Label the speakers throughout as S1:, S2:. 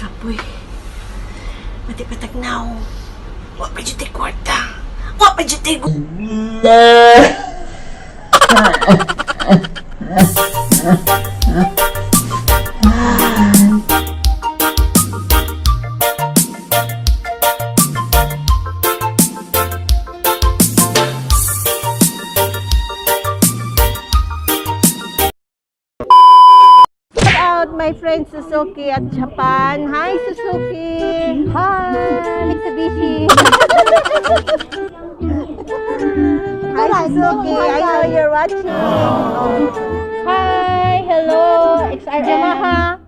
S1: kapoy. Pati patagnaw. Wa pa dyan tayo kwarta. Wa pa dyan tayo...
S2: My friend Suzuki at Japan. Hi, Suzuki. Hi, Mitsubishi. Hi, Suzuki. I know you're watching. Hi, hello. XR Yamaha.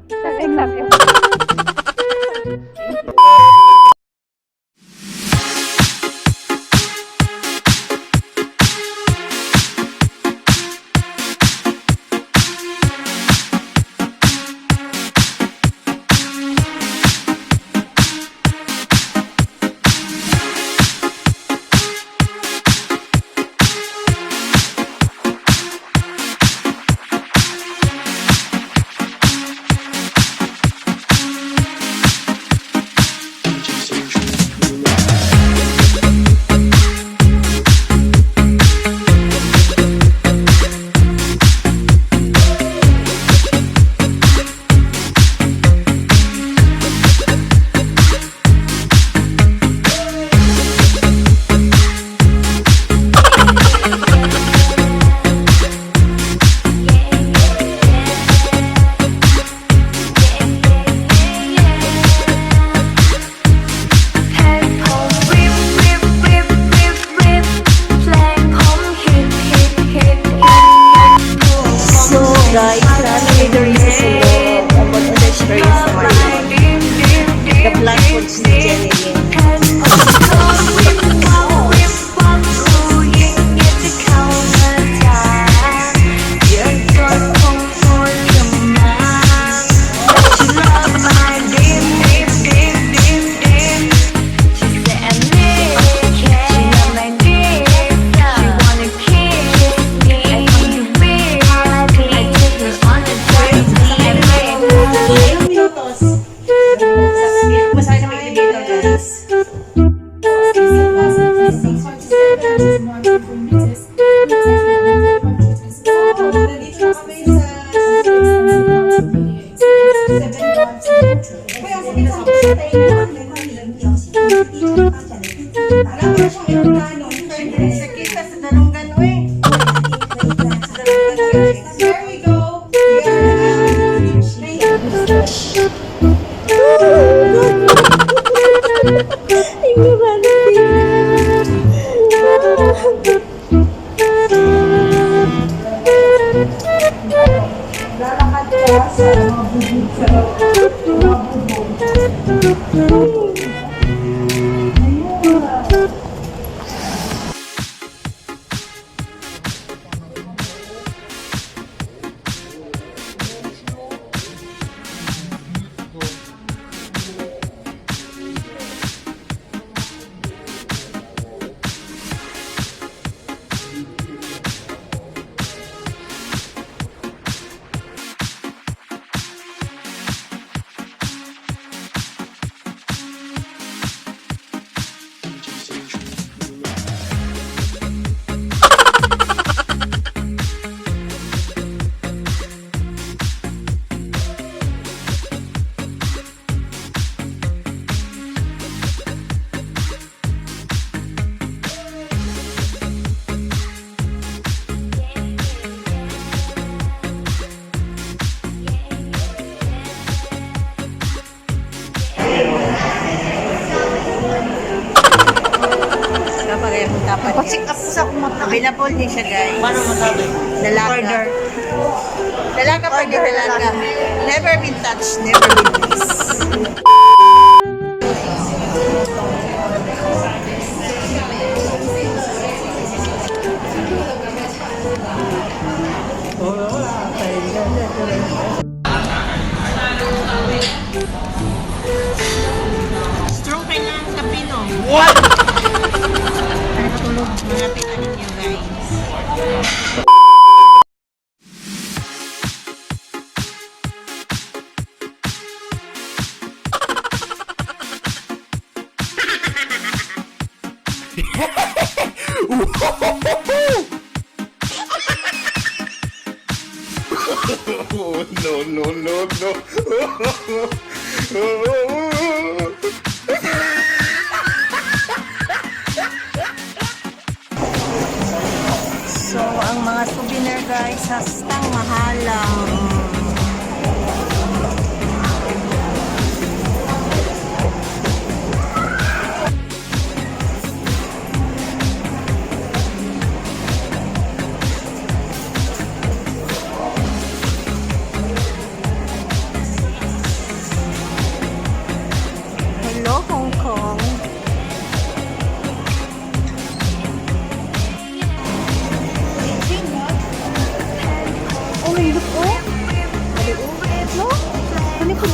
S2: Guys, may the reason about the experience naman. The black foods ni Jenny There we go.
S1: Check up sa kumata.
S2: Available din siya, guys.
S1: Paano masabi?
S2: Dalaga.
S1: Order.
S2: Dalaga pa din dalaga. Never been touched, never been kissed.
S1: Strong kailangan sa Pino.
S2: What?
S1: Tulog. Malapit na ninyo, guys.
S3: Oh, no, no, no, no.
S2: So, ang mga souvenir guys, hastang mahal lang. Hello, Hong Kong. Oh, may look, oh. Ano, oh? No? Ano ko,